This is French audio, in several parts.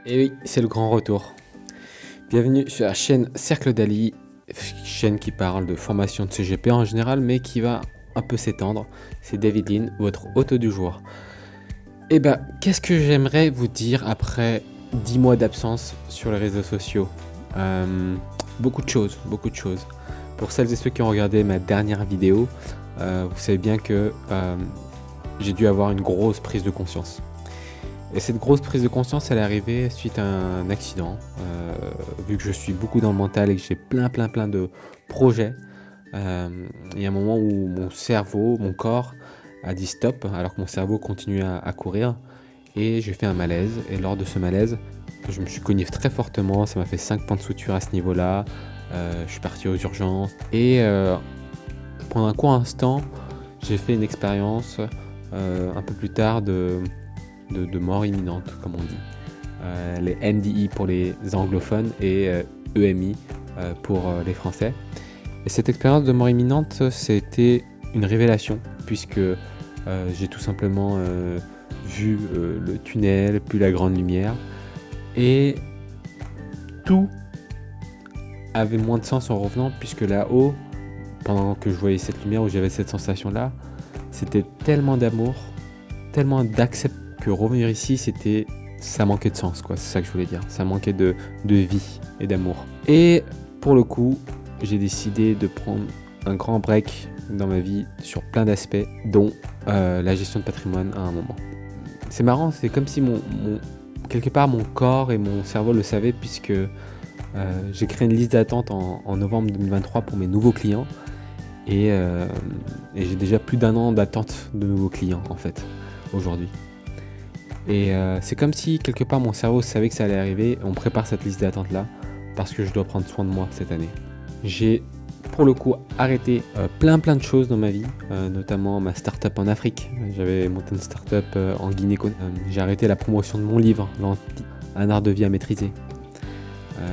Et oui, c'est le grand retour. Bienvenue sur la chaîne Cercle d'Ali, chaîne qui parle de formation de CGP en général, mais qui va un peu s'étendre. C'est David Lin, votre hôte du jour. Et bah, qu'est-ce que j'aimerais vous dire après 10 mois d'absence sur les réseaux sociaux? Beaucoup de choses. Pour celles et ceux qui ont regardé ma dernière vidéo, vous savez bien que j'ai dû avoir une grosse prise de conscience. Et cette grosse prise de conscience, elle est arrivée suite à un accident. Vu que je suis beaucoup dans le mental et que j'ai plein de projets, il y a un moment où mon cerveau, mon corps a dit stop, alors que mon cerveau continue à courir. Et j'ai fait un malaise. Et lors de ce malaise, je me suis cogné très fortement. Ça m'a fait 5 points de suture à ce niveau-là. Je suis parti aux urgences. Et pendant un court instant, j'ai fait une expérience un peu plus tard de mort imminente, comme on dit. Les NDI pour les anglophones et EMI pour les français. Et cette expérience de mort imminente, c'était une révélation, puisque j'ai tout simplement vu le tunnel, puis la grande lumière, et tout avait moins de sens en revenant, puisque là-haut, pendant que je voyais cette lumière, où j'avais cette sensation-là, c'était tellement d'amour, tellement d'acceptation, que revenir ici, ça manquait de sens, quoi. C'est ça que je voulais dire. Ça manquait de vie et d'amour. Et pour le coup, j'ai décidé de prendre un grand break dans ma vie sur plein d'aspects, dont la gestion de patrimoine à un moment. C'est marrant, c'est comme si quelque part mon corps et mon cerveau le savaient, puisque j'ai créé une liste d'attente en novembre 2023 pour mes nouveaux clients. Et j'ai déjà plus d'1 an d'attente de nouveaux clients, en fait, aujourd'hui. Et c'est comme si quelque part mon cerveau savait que ça allait arriver. On prépare cette liste d'attente là parce que je dois prendre soin de moi cette année. J'ai pour le coup arrêté plein de choses dans ma vie, notamment ma start-up en Afrique. J'avais monté une start-up en Guinée. J'ai arrêté la promotion de mon livre, Un art de vie à maîtriser.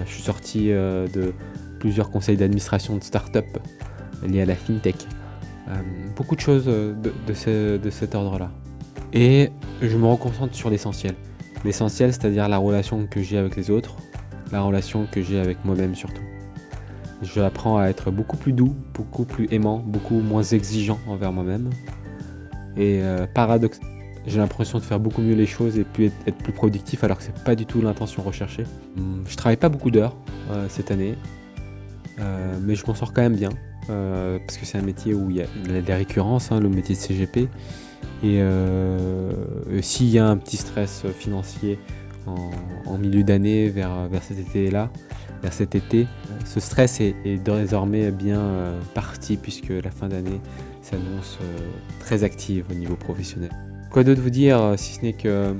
Je suis sorti de plusieurs conseils d'administration de start-up liés à la fintech. Beaucoup de choses de cet ordre-là. Et je me reconcentre sur l'essentiel. L'essentiel, c'est-à-dire la relation que j'ai avec les autres, la relation que j'ai avec moi-même surtout. Je apprends à être beaucoup plus doux, beaucoup plus aimant, beaucoup moins exigeant envers moi-même. Et paradoxe, j'ai l'impression de faire beaucoup mieux les choses et être plus productif, alors que c'est pas du tout l'intention recherchée. Je travaille pas beaucoup d'heures cette année, mais je m'en sors quand même bien, parce que c'est un métier où il y a des récurrences, le métier de CGP. Et s'il y a un petit stress financier en milieu d'année vers cet été, ce stress est désormais bien parti, puisque la fin d'année s'annonce très active au niveau professionnel. Quoi d'autre vous dire, si ce n'est que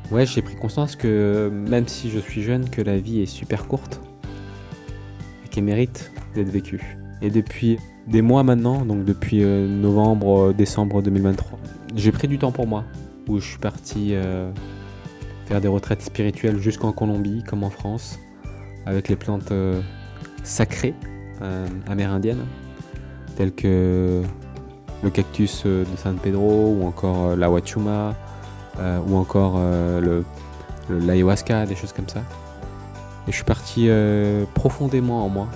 ouais, j'ai pris conscience que même si je suis jeune, que la vie est super courte et qu'elle mérite d'être vécue. Et depuis des mois maintenant, donc depuis décembre 2023, j'ai pris du temps pour moi, où je suis parti faire des retraites spirituelles jusqu'en Colombie, comme en France, avec les plantes sacrées amérindiennes, telles que le cactus de San Pedro, ou encore la Huachuma, ou encore l'ayahuasca, des choses comme ça. Et je suis parti profondément en moi,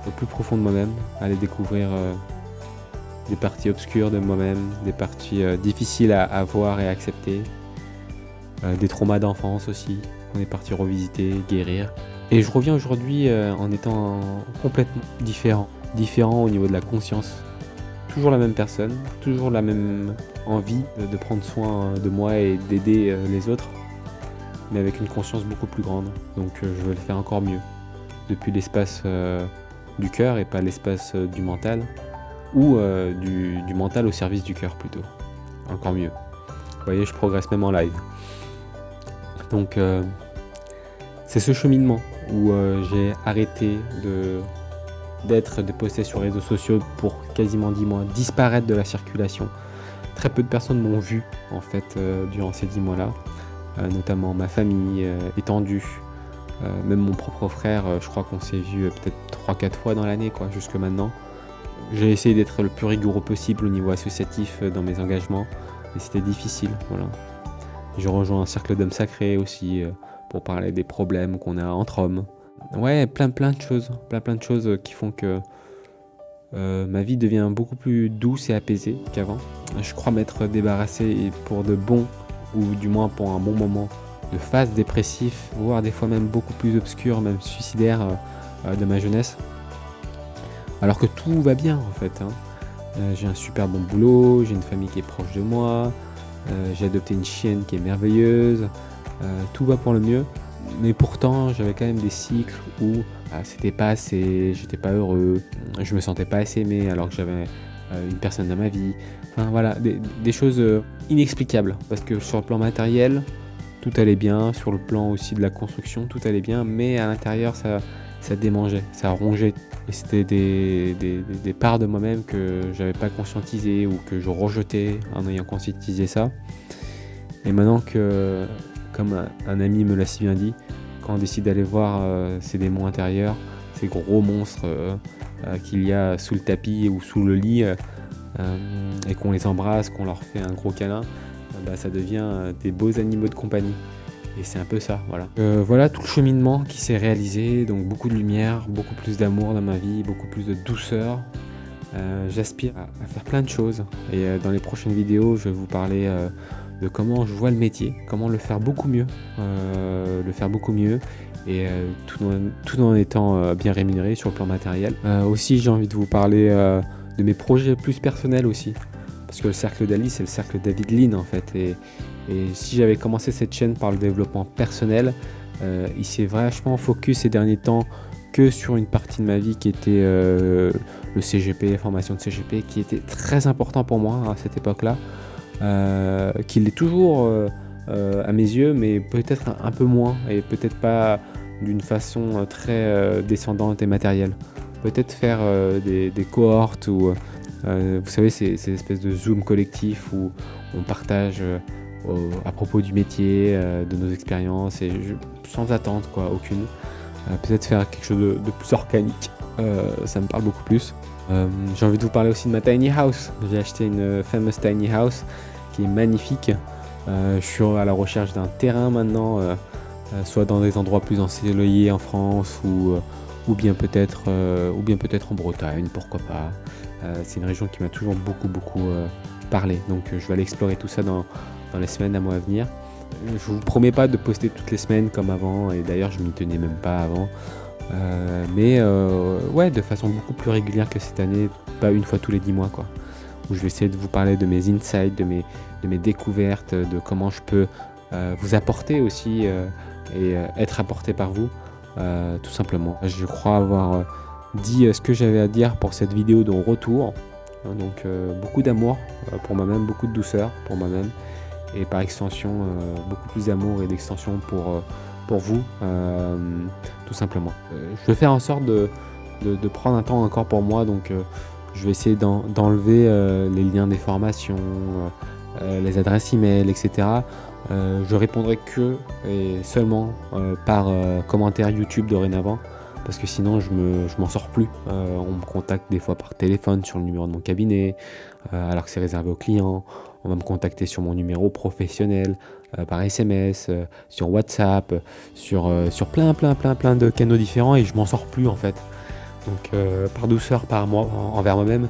au plus profond de moi-même, aller découvrir des parties obscures de moi-même, des parties difficiles à voir et à accepter, des traumas d'enfance aussi, qu'on est parti revisiter, guérir. Et je reviens aujourd'hui en étant complètement différent au niveau de la conscience. Toujours la même personne, toujours la même envie de prendre soin de moi et d'aider les autres, mais avec une conscience beaucoup plus grande. Donc je veux le faire encore mieux, depuis l'espace du cœur et pas l'espace du mental, ou du mental au service du cœur plutôt. Encore mieux. Vous voyez, je progresse même en live. Donc c'est ce cheminement où j'ai arrêté de poster sur les réseaux sociaux pour quasiment 10 mois, disparaître de la circulation. Très peu de personnes m'ont vu en fait durant ces 10 mois-là, notamment ma famille étendue. Même mon propre frère, je crois qu'on s'est vu peut-être 3-4 fois dans l'année, quoi, jusque maintenant. J'ai essayé d'être le plus rigoureux possible au niveau associatif dans mes engagements, mais c'était difficile, voilà. Je rejoins un cercle d'hommes sacrés aussi pour parler des problèmes qu'on a entre hommes. Ouais, plein de choses, plein de choses qui font que ma vie devient beaucoup plus douce et apaisée qu'avant. Je crois m'être débarrassé pour de bon, ou du moins pour un bon moment, de phases dépressives, voire des fois même beaucoup plus obscures, même suicidaires de ma jeunesse. Alors que tout va bien en fait, hein. J'ai un super bon boulot, j'ai une famille qui est proche de moi, j'ai adopté une chienne qui est merveilleuse, tout va pour le mieux. Mais pourtant, j'avais quand même des cycles où c'était pas assez, j'étais pas heureux, je me sentais pas assez aimé alors que j'avais une personne dans ma vie. Enfin voilà, des choses inexplicables. Parce que sur le plan matériel, tout allait bien, sur le plan aussi de la construction, tout allait bien, mais à l'intérieur, ça démangeait, ça rongeait. Et c'était des parts de moi-même que j'avais pas conscientisées ou que je rejetais en ayant conscientisé ça. Et maintenant que, comme un ami me l'a si bien dit, quand on décide d'aller voir ces démons intérieurs, ces gros monstres qu'il y a sous le tapis ou sous le lit, et qu'on les embrasse, qu'on leur fait un gros câlin, ça devient des beaux animaux de compagnie. Et c'est un peu ça, voilà. Voilà tout le cheminement qui s'est réalisé, donc beaucoup de lumière, beaucoup plus d'amour dans ma vie, beaucoup plus de douceur. J'aspire à faire plein de choses. Et dans les prochaines vidéos, je vais vous parler de comment je vois le métier, comment le faire beaucoup mieux, et tout en étant bien rémunéré sur le plan matériel. Aussi, j'ai envie de vous parler de mes projets plus personnels aussi, parce que le cercle d'Ali, c'est le cercle David Lean en fait, et si j'avais commencé cette chaîne par le développement personnel, il s'est vachement focus ces derniers temps que sur une partie de ma vie qui était le CGP, formation de CGP, qui était très important pour moi à cette époque-là, qui l'est toujours à mes yeux, mais peut-être un peu moins, et peut-être pas d'une façon très descendante et matérielle. Peut-être faire des cohortes ou vous savez, ces espèces de Zoom collectif où on partage à propos du métier, de nos expériences, et sans attente quoi, aucune. Peut-être faire quelque chose de plus organique, ça me parle beaucoup plus. J'ai envie de vous parler aussi de ma tiny house. J'ai acheté une fameuse tiny house qui est magnifique. Je suis à la recherche d'un terrain maintenant, soit dans des endroits plus ensoleillés en France ou bien peut-être en Bretagne, pourquoi pas. C'est une région qui m'a toujours beaucoup parlé, donc je vais aller explorer tout ça dans les semaines à mois à venir. Je vous promets pas de poster toutes les semaines comme avant, et d'ailleurs je m'y tenais même pas avant, mais ouais, de façon beaucoup plus régulière que cette année, pas une fois tous les 10 mois quoi, où je vais essayer de vous parler de mes insights, de mes découvertes, de comment je peux vous apporter aussi et être apporté par vous, tout simplement. Je crois avoir dit ce que j'avais à dire pour cette vidéo de retour, donc beaucoup d'amour pour moi-même, beaucoup de douceur pour moi-même, et par extension beaucoup plus d'amour et d'extension pour vous, tout simplement. Je vais faire en sorte de prendre un temps encore pour moi, donc je vais essayer d'enlever les liens des formations, les adresses email, etc. Je répondrai que et seulement par commentaire YouTube dorénavant, parce que sinon je m'en sors plus. On me contacte des fois par téléphone sur le numéro de mon cabinet, alors que c'est réservé aux clients. On va me contacter sur mon numéro professionnel, par SMS, sur WhatsApp, sur plein de canaux différents, et je m'en sors plus en fait. Donc par douceur envers moi-même,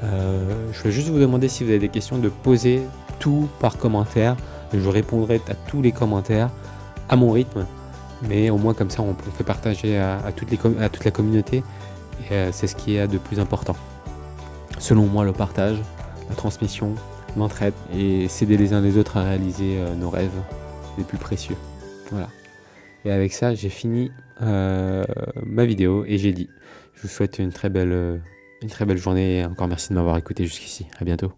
je vais juste vous demander, si vous avez des questions, de poser tout par commentaire. Je répondrai à tous les commentaires à mon rythme, mais au moins comme ça on fait partager à toute la communauté, et c'est ce qui est de plus important. Selon moi, le partage, la transmission, l'entraide, et s'aider les uns les autres à réaliser nos rêves les plus précieux. Voilà. Et avec ça, j'ai fini ma vidéo, et j'ai dit. Je vous souhaite une très belle journée, et encore merci de m'avoir écouté jusqu'ici. À bientôt.